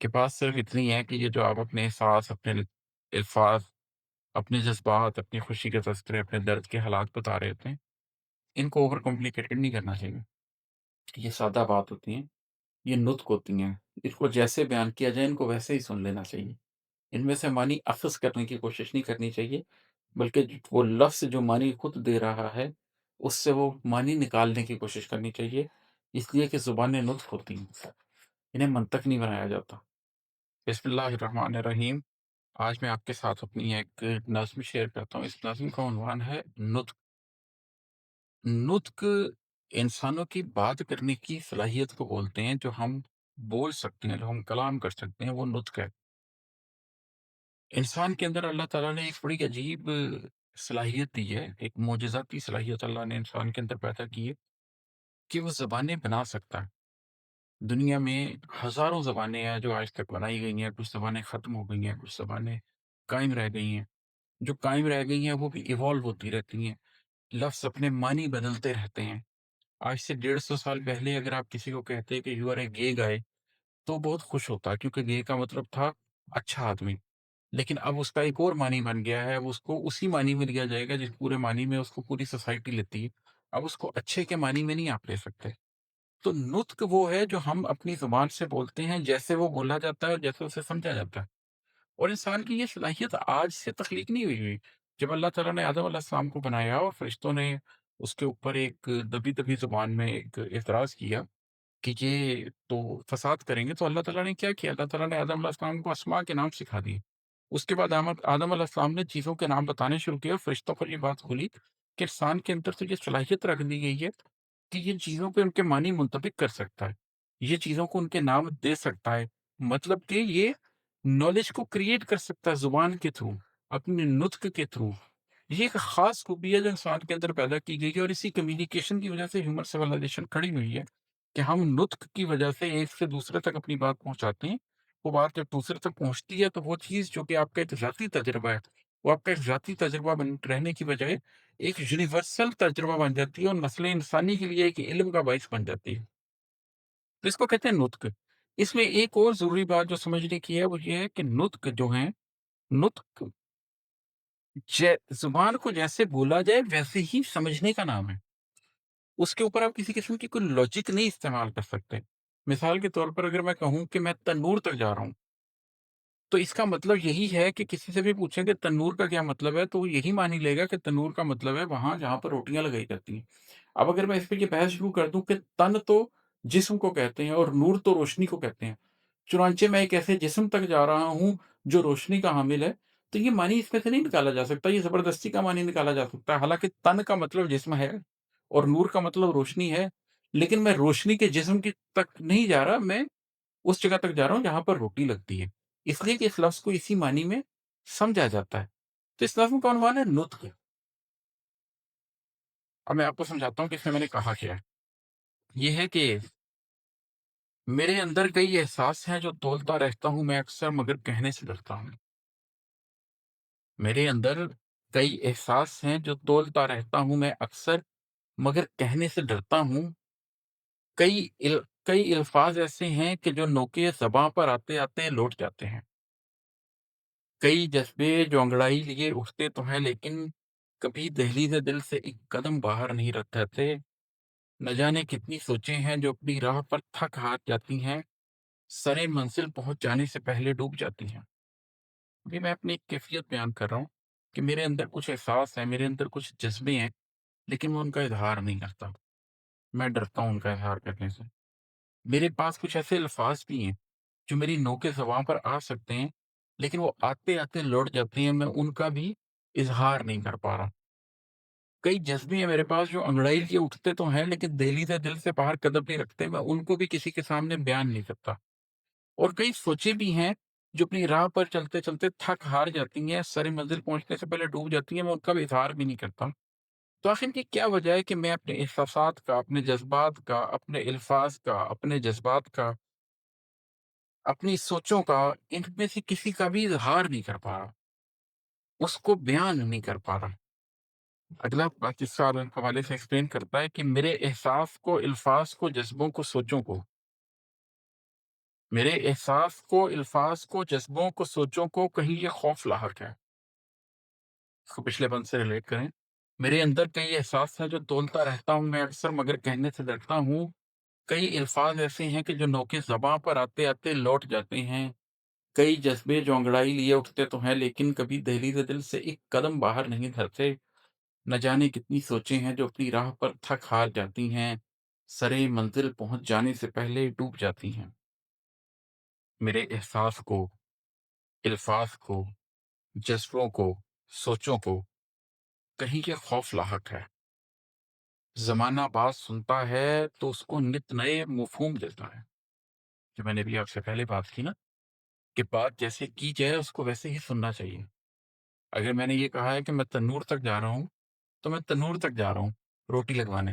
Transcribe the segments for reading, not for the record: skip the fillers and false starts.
आपके पास सिर्फ़ इतनी है कि ये जो आप अपने एहसास, अपने अल्फ़ाज़, अपने जज़्बात, अपनी खुशी के तज़किरे, अपने दर्द के हालात बता रहे होते हैं, इनको ओवर कॉम्प्लिकेटेड नहीं करना चाहिए। ये सादा बात होती हैं, ये नुत्क होती हैं। इनको जैसे बयान किया जाए, इनको वैसे ही सुन लेना चाहिए। इनमें से मानी अख़ज़ करने की कोशिश नहीं करनी चाहिए, बल्कि वो लफ़्ज़ जो मानी खुद दे रहा है, उससे वो मानी निकालने की कोशिश करनी चाहिए, इसलिए कि ज़ुबानें नुत्क होती हैं, इन्हें मंतक नहीं बनाया जाता। बिस्मिल्लाहिर्रहमानिर्रहीम। आज मैं आपके साथ अपनी एक नज़्म शेयर करता हूँ। इस नज़्म का उन्वान है नुत्क। नुत्क इंसानों की बात करने की सलाहियत को बोलते हैं, जो हम बोल सकते हैं, जो हम कलाम कर सकते हैं, वो नुत्क है। इंसान के अंदर अल्लाह ताला ने एक बड़ी अजीब सलाहियत दी है, एक मोजज़ाती सलाहियत अल्लाह ने इंसान के अंदर पैदा की है कि वो ज़बानें बना सकता है। दुनिया में हज़ारों ज़बानें हैं जो आज तक बनाई गई हैं, कुछ ज़बानें ख़त्म हो गई हैं, कुछ ज़बानें कायम रह गई हैं। जो कायम रह गई हैं वो भी इवॉल्व होती रहती हैं। लफ्ज़ अपने मानी बदलते रहते हैं। आज से 150 साल पहले अगर आप किसी को कहते कि यू आर ए गे गाय, तो बहुत खुश होता, क्योंकि गे का मतलब था अच्छा आदमी। लेकिन अब उसका एक और मानी बन गया है, अब उसको उसी मानी में लिया जाएगा जिस पूरे मानी में उसको पूरी सोसाइटी लेती है। अब उसको अच्छे के मानी में नहीं आप ले सकते। तो नुत्क वो है जो हम अपनी ज़ुबान से बोलते हैं, जैसे वो बोला जाता है और जैसे उसे समझा जाता है। और इंसान की ये सलाहियत आज से तख्लीक नहीं हुई हुई। जब अल्लाह ताला ने आदम अलैहिस्सलाम को बनाया और फरिश्तों ने उसके ऊपर एक दबी-दबी ज़ुबान में एक एतराज़ किया कि ये तो फ़साद करेंगे, तो अल्लाह ताला ने क्या किया? अल्लाह ताला ने आदम अलैहिस्सलाम को अस्मा के नाम सिखा दिए। उसके बाद आदम अलैहिस्सलाम ने चीज़ों के नाम बताने शुरू किए और फरिश्तों को ये बात खुली कि इंसान के अंदर तो ये सलाहियत रख दी गई है कि ये चीज़ों पे उनके मानी मुंतबिक कर सकता है। ये चीज़ों को उनके नाम दे सकता है। मतलब कि ये नॉलेज को क्रिएट कर सकता है ज़ुबान के थ्रू, अपने नुत्क के थ्रू। ये एक ख़ास खूबी है जो इंसान के अंदर पैदा की गई है और इसी कम्युनिकेशन की वज़ह से ह्यूमन सिविलाइज़ेशन खड़ी हुई है कि हम नुत्क की वज़ह से एक से दूसरे तक अपनी बात पहुँचाते हैं। वो बात जब दूसरे तक पहुँचती है तो वो चीज़ जो कि आपका एक ज़ाती तजुर्बा है, वो आपका एक ज़ाती तजुर्बा बन रहने की बजाय एक यूनिवर्सल तजुर्बा बन जाती है और नस्ल इंसानी के लिए एक इल्म का बाइस बन जाती है। तो इसको कहते हैं नुत्क। इसमें एक और ज़रूरी बात जो समझने की है वो ये है कि नुत्क जो है, नुत्क जै ज़ुबान को जैसे बोला जाए वैसे ही समझने का नाम है। उसके ऊपर आप किसी किस्म की कोई लॉजिक नहीं इस्तेमाल कर सकते। मिसाल के तौर पर अगर मैं कहूँ कि मैं तन्नूर तक जा रहा हूँ, तो इसका मतलब यही है कि किसी से भी पूछें कि तन्नूर का क्या मतलब है, तो वो यही मान ही लेगा कि तन्नूर का मतलब है वहाँ जहाँ पर रोटियाँ लगाई जाती हैं। अब अगर मैं इस पे ये बहस शुरू कर दूँ कि तन तो जिस्म को कहते हैं और नूर तो रोशनी को कहते हैं। चुनांचे मैं एक ऐसे जिस्म तक जा रहा हूँ जो रोशनी का हामिल है, तो ये मानी इसमें से नहीं निकाला जा सकता, ये ज़बरदस्ती का मानी निकाला जा सकता है। हालाँकि तन का मतलब जिस्म है और नूर का मतलब रोशनी है, लेकिन मैं रोशनी के जिस्म की तक नहीं जा रहा, मैं उस जगह तक जा रहा हूँ जहाँ पर रोटी लगती है। इसलिए कि इस लफ्ज़ को इसी मानी में समझा जाता है। तो इस लफ्ज़ का उन्वान है नुत्क़। अब मैं आपको समझाता हूँ कि इसमें मैंने कहा क्या है। ये है कि मेरे अंदर कई एहसास हैं जो तोलता रहता हूँ मैं अक्सर, मगर कहने से डरता हूँ। मेरे अंदर कई एहसास हैं जो तोलता रहता हूँ मैं अक्सर, मगर कहने से डरता हूँ। कई कई अल्फ़ाज़ ऐसे हैं कि जो नोके ज़बाँ पर आते-आते लौट जाते हैं। कई जज़्बे जो अंगड़ाई लिए उठते तो हैं, लेकिन कभी दहलीज़ दिल से एक कदम बाहर नहीं रख जाते। न जाने कितनी सोचें हैं जो अपनी राह पर थक हार जाती हैं, सरे मंज़िल पहुँच जाने से पहले डूब जाती हैं। अभी मैं अपनी एक कैफ़ियत बयान कर रहा हूँ कि मेरे अंदर कुछ एहसास हैं, मेरे अंदर कुछ जज़्बे हैं, लेकिन मैं उनका इज़हार नहीं करता। मैं डरता हूँ उनका इज़हार करने से। मेरे पास कुछ ऐसे अल्फ़ाज़ भी हैं, जो मेरी नोक ज़बाँ पर आ सकते हैं, लेकिन वो आते-आते लौट जाते हैं, मैं उनका भी इज़हार नहीं कर पा रहा। कई जज़्बे हैं मेरे पास जो अंगड़ाई लिए उठते तो हैं, लेकिन दहलीज़ दिल से बाहर कदम नहीं रखते, मैं उनको भी किसी के सामने बयान नहीं करता। और कई सोचें भी हैं, जो अपनी राह पर चलते-चलते थक हार जाती हैं, सरे मंज़िल पहुँचने से पहले डूब जाती हैं, मैं उनका भी इज़हार भी नहीं करता। तो आखिर ये क्या वजह है कि मैं अपने एहसासात का, अपने जज़्बात का, अपने अल्फ़ाज़ का, अपने जज़्बात का, अपनी सोचों का, इनमें से किसी का भी इज़हार नहीं कर पा रहा, उसको बयान नहीं कर पा रहा। अगला किस्सा हवाले से एक्सप्लेन करता है कि मेरे एहसास को, अल्फ़ाज़ को, जज़्बों को, सोचों को میرے احساس کو، الفاظ کو، جذبوں کو، سوچوں کو کہیں یہ خوف لاحق ہے۔ اس کو پچھلے بند سے ریلیٹ کریں۔ میرے اندر کئی احساس ہیں جو تولتا رہتا ہوں میں اکثر، مگر کہنے سے ڈرتا ہوں۔ کئی الفاظ ایسے ہیں کہ جو نوکے زباں پر آتے آتے لوٹ جاتے ہیں۔ کئی جذبے جو انگڑائی لیے اٹھتے تو ہیں، لیکن کبھی دہلیز دل سے ایک قدم باہر نہیں دھرتے۔ نہ جانے کتنی سوچیں ہیں جو اپنی راہ پر تھک ہار جاتی ہیں، سرے منزل پہنچ جانے سے پہلے ڈوب جاتی ہیں۔ میرے احساس کو، الفاظ کو، جذبوں کو، سوچوں کو کہیں یہ خوف لاحق ہے۔ زمانہ بات سنتا ہے تو اس کو نت نئے مفہوم دیتا ہے۔ جو میں نے بھی آپ سے پہلے بات کی نا، کہ بات جیسے کی جائے اس کو ویسے ہی سننا چاہیے۔ اگر میں نے یہ کہا ہے کہ میں تنور تک جا رہا ہوں، تو میں تنور تک جا رہا ہوں روٹی لگوانے۔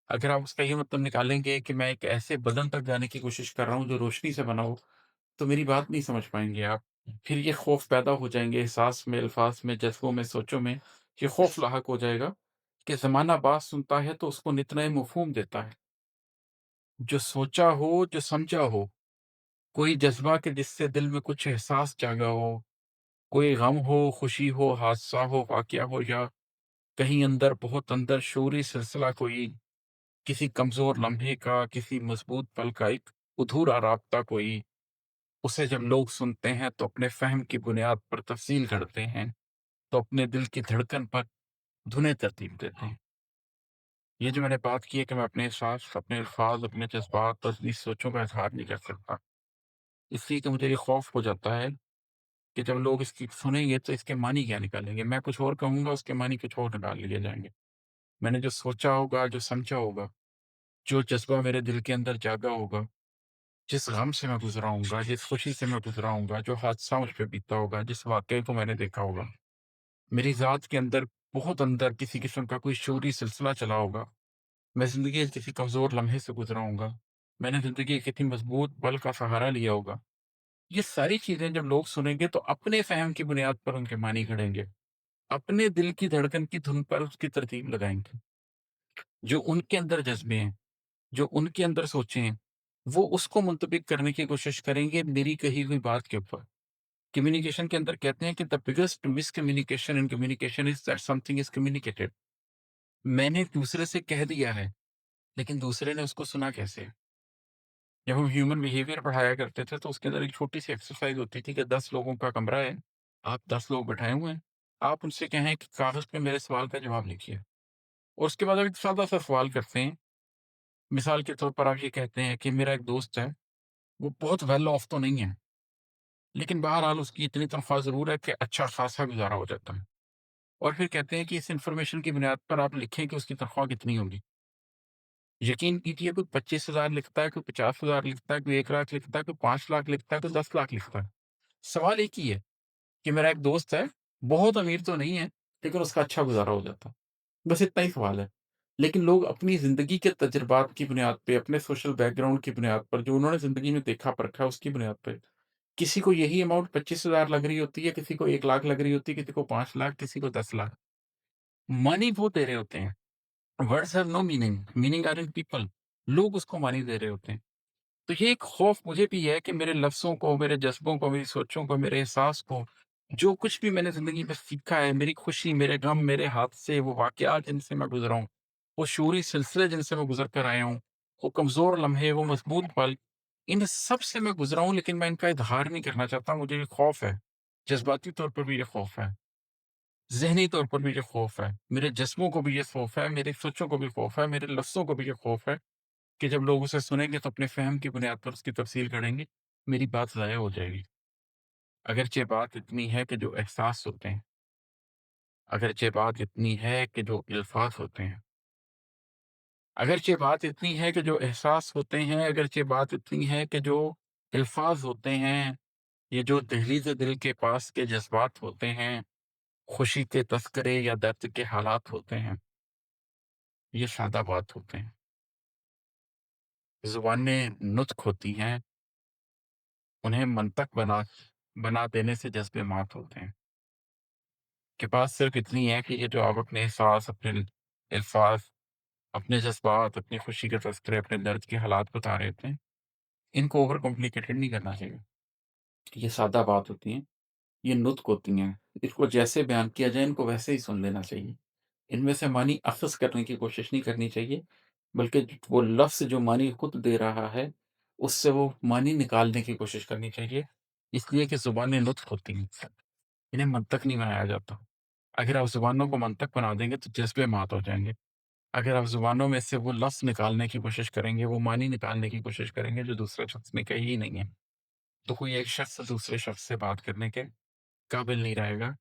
اگر آپ اس کا یہ مطلب نکالیں گے کہ میں ایک ایسے بدن تک جانے کی کوشش کر رہا ہوں جو روشنی سے بنا ہو، تو میری بات نہیں سمجھ پائیں گے آپ۔ پھر یہ خوف پیدا ہو جائیں گے احساس میں، الفاظ میں، جذبوں میں، سوچوں میں۔ یہ خوف لاحق ہو جائے گا کہ زمانہ بات سنتا ہے تو اس کو نت نئے مفہوم دیتا ہے۔ جو سوچا ہو، جو سمجھا ہو، کوئی جذبہ کہ جس سے دل میں کچھ احساس جاگا ہو، کوئی غم ہو، خوشی ہو، حادثہ ہو، واقعہ ہو، یا کہیں اندر، بہت اندر شعوری سلسلہ کوئی، کسی کمزور لمحے کا، کسی مضبوط پل کا ایک ادھورا رابطہ کوئی، اسے جب لوگ سنتے ہیں تو اپنے فہم کی بنیاد پر تفصیل کرتے ہیں، تو اپنے دل کی دھڑکن پر دھنیں ترتیب دیتے ہیں۔ یہ جو میں نے بات کی ہے کہ میں اپنے احساس، اپنے الفاظ، اپنے جذبات اور اپنی سوچوں کا اظہار نہیں کر سکتا، اس لیے کہ مجھے یہ خوف ہو جاتا ہے کہ جب لوگ اس کی سنیں گے تو اس کے معنی کیا نکالیں گے۔ میں کچھ اور کہوں گا، اس کے معنی کچھ اور نکال لیے جائیں گے۔ میں نے جو سوچا ہوگا، جو سمجھا ہوگا، جو جذبہ میرے دل کے اندر جاگا ہوگا، جس غم سے میں گزرا ہوں گا، جس خوشی سے میں گزرا ہوں گا، جو حادثہ مجھ پہ بیتا ہوگا، جس واقعے کو میں نے دیکھا ہوگا، میری ذات کے اندر، بہت اندر کسی قسم کا کوئی شعوری سلسلہ چلا ہوگا۔ میں زندگی کے کسی کمزور لمحے سے گزرا ہوں گا، میں نے زندگی کے کسی مضبوط پل کا سہارا لیا ہوگا۔ یہ ساری چیزیں جب لوگ سنیں گے تو اپنے فہم کی بنیاد پر ان کے معنی گھڑیں گے، اپنے دل کی دھڑکن کی دھن پر اس کی ترتیب لگائیں گے۔ جو ان کے اندر جذبے ہیں، جو ان کے اندر سوچیں ہیں، وہ اس کو منطبق کرنے کی کوشش کریں گے میری کہی ہوئی بات کے اوپر۔ کمیونیکیشن کے اندر کہتے ہیں کہ the biggest miscommunication in communication is that something is communicated۔ میں نے دوسرے سے کہہ دیا ہے، لیکن دوسرے نے اس کو سنا کیسے؟ جب ہم ہیومن بیہیویئر پڑھایا کرتے تھے تو اس کے اندر ایک چھوٹی سی ایکسرسائز ہوتی تھی کہ 10 لوگوں کا کمرہ ہے، آپ 10 لوگ بٹھائے ہوئے ہیں، آپ ان سے کہیں کہ کاغذ پہ میرے سوال کا جواب لکھیے، اور اس کے بعد آپ ایک سادہ سا سوال کرتے ہیں۔ مثال کے طور پر آپ یہ کہتے ہیں کہ میرا ایک دوست ہے، وہ بہت ویل آف تو نہیں ہے، لیکن بہرحال اس کی اتنی تنخواہ ضرور ہے کہ اچھا خاصا گزارا ہو جاتا ہے، اور پھر کہتے ہیں کہ اس انفارمیشن کی بنیاد پر آپ لکھیں کہ اس کی تنخواہ کتنی ہوگی۔ یقین کیجیے، کوئی 25,000 لکھتا ہے، کوئی 50,000 لکھتا ہے، کوئی 1 لاکھ لکھتا ہے، کوئی 5 لاکھ لکھتا ہے، کوئی 10 لاکھ لکھتا ہے۔ سوال ایک ہی ہے کہ میرا ایک دوست ہے، بہت امیر تو نہیں ہے، لیکن اس کا اچھا گزارا ہو جاتا ہے۔ بس اتنا ہی سوال ہے۔ لیکن لوگ اپنی زندگی کے تجربات کی بنیاد پہ، اپنے سوشل بیک گراؤنڈ کی بنیاد پر، جو انہوں نے زندگی میں دیکھا پرکھا ہے، اس کی بنیاد پہ کسی کو یہی اماؤنٹ 25,000 لگ رہی ہوتی ہے، کسی کو 1 لاکھ لگ رہی ہوتی ہے، کسی کو 5 لاکھ، کسی کو 10 لاکھ۔ منی وہ دے رہے ہوتے ہیں، words have no meaning, meaning are in people. لوگ اس کو معنی دے رہے ہوتے ہیں۔ تو یہ ایک خوف مجھے بھی ہے کہ میرے لفظوں کو، میرے جذبوں کو، میری سوچوں کو، میرے احساس کو، جو کچھ بھی میں نے زندگی میں سیکھا ہے، میری خوشی، میرے غم، میرے حادثے، وہ واقعات جن سے میں گزرا ہوں، وہ شعوری سلسلے جن سے میں گزر کر آیا ہوں، وہ کمزور لمحے، وہ مضبوط پل، ان سب سے میں گزرا ہوں، لیکن میں ان کا اظہار نہیں کرنا چاہتا۔ مجھے یہ خوف ہے، جذباتی طور پر بھی یہ خوف ہے، ذہنی طور پر بھی یہ خوف ہے، میرے جسموں کو بھی یہ خوف ہے، میری سوچوں کو بھی خوف ہے، میرے لفظوں کو بھی یہ خوف ہے کہ جب لوگ اسے سنیں گے تو اپنے فہم کی بنیاد پر اس کی تفصیل کریں گے، میری بات ضائع ہو جائے گی۔ اگرچہ بات اتنی ہے کہ جو احساس ہوتے ہیں، اگرچہ بات اتنی ہے کہ جو الفاظ ہوتے ہیں، اگرچہ بات اتنی ہے کہ جو احساس ہوتے ہیں، اگرچہ بات اتنی ہے کہ جو الفاظ ہوتے ہیں، یہ جو دہلیز دل کے پاس کے جذبات ہوتے ہیں، خوشی کے تذکرے یا درد کے حالات ہوتے ہیں، یہ سادہ بات ہوتے ہیں۔ زبانیں نطق ہوتی ہیں، انہیں منطق بنا دینے سے جذبے مات ہوتے ہیں۔ کہ بات صرف اتنی ہے کہ یہ جو آپ اپنے احساس، اپنے الفاظ، اپنے جذبات، اپنی خوشی کے تذکرے، اپنے درد کے حالات بتا رہے تھے، इनको ओवर कॉम्प्लिकेटेड नहीं करना चाहिए। ये सादा बात होती हैं, ये नुत्क होती हैं। इसको जैसे बयान किया जाए इनको वैसे ही सुन लेना चाहिए। इनमें से मानी अख़ज़ करने की कोशिश नहीं करनी चाहिए, बल्कि वो लफ़्ज़ जो मानी खुद दे रहा है, उससे वो मानी निकालने की कोशिश करनी चाहिए। इसलिए कि ज़ुबानें नुत्क होती हैं, इन्हें मंतक नहीं बनाया जाता। अगर आप ज़ुबानों को मंतक बना देंगे तो जज़्बे मात हो जाएँगे। अगर आप ज़ुबानों में से वो लफ्ज़ निकालने की कोशिश करेंगे, वो मानी निकालने की कोशिश करेंगे जो दूसरे शख़्स ने कही ही नहीं है, तो कोई एक शख़्स दूसरे शख़्स से बात करने के काबिल नहीं रहेगा।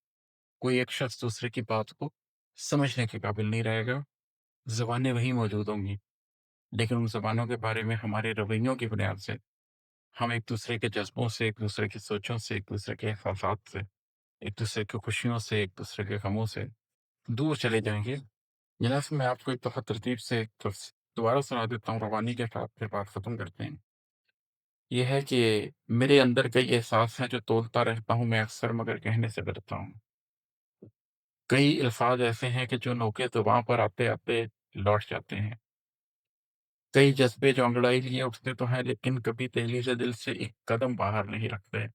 कोई एक शख़्स दूसरे की बात को समझने के काबिल नहीं रहेगा। ज़बानें वहीं मौजूद होंगी, लेकिन उन ज़बानों के बारे में हमारे रवैयों की बुनियाद से हम एक-दूसरे के जज़्बों से, एक-दूसरे की सोचों से, एक-दूसरे के एहसासात से, एक-दूसरे की खुशियों से, एक-दूसरे के गमों से दूर चले जाएँगे। जनाब मैं आपको एक दफ़ा तरतीब से एक तफ़्स दोबारा सुना देता हूँ, रवानी के साथ फिर बात ख़त्म करते हैं। ये है कि मेरे अंदर कई एहसास हैं जो तोलता रहता हूँ मैं अक्सर मगर कहने से डरता हूँ। कई अल्फ़ाज़ ऐसे हैं कि जो नोके ज़ुबान पर आते-आते लौट जाते हैं। कई जज़्बे जो अंगड़ाई लिए उठते तो हैं लेकिन कभी दहलीज़ दिल से एक कदम बाहर नहीं रखते।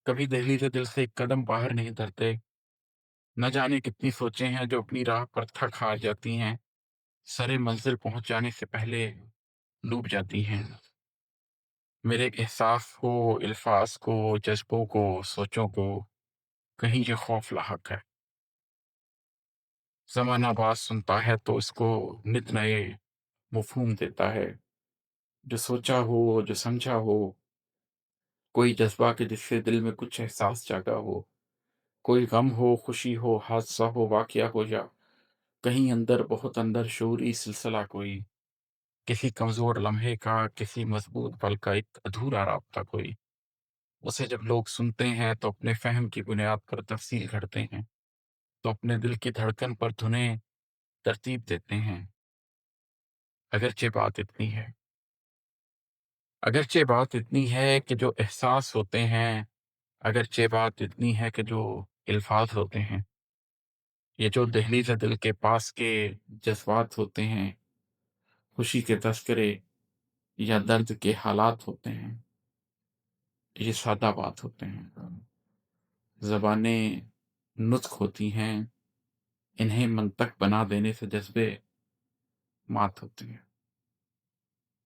कभी दहलीज़ दिल से एक कदम बाहर नहीं धरते। न जाने कितनी सोचें हैं जो अपनी राह पर थक हार जाती हैं, सरे मंज़िल पहुँच जाने से पहले डूब जाती हैं। मेरे एहसास को, अल्फाज़ को, जज़्बों को, सोचों को कहीं ये खौफ लाहक है। ज़माना बात सुनता है तो इसको नित नए मफ़हूम देता है। जो सोचा हो, जो समझा हो, कोई जज़्बा के जिससे दिल में कुछ एहसास जागा हो, कोई गम हो, खुशी हो, हादसा हो, वाक़या हो या कहीं अंदर बहुत अंदर शऊरी सिलसिला कोई, किसी कमज़ोर लम्हे का, किसी मज़बूत पल का एक अधूरा राब्ता कोई। उसे जब लोग सुनते हैं तो अपने फ़हम की बुनियाद पर तफ़सील घड़ते हैं, तो अपने दिल की धड़कन पर धुनें तरतीब देते हैं। अगरचे बात इतनी है अगरचे बात इतनी है कि जो एहसास होते हैं, अगरचे बात इतनी है कि जो अल्फ़ाज़ होते हैं, ये जो दहलीज़ दिल के पास के जज़्बात होते हैं, खुशी के तज़किरे या दर्द के हालात होते हैं, ये सादा बात होते हैं। ज़बानें नुत्क होती हैं, इन्हें मंतक बना देने से जज़्बे मात होते हैं।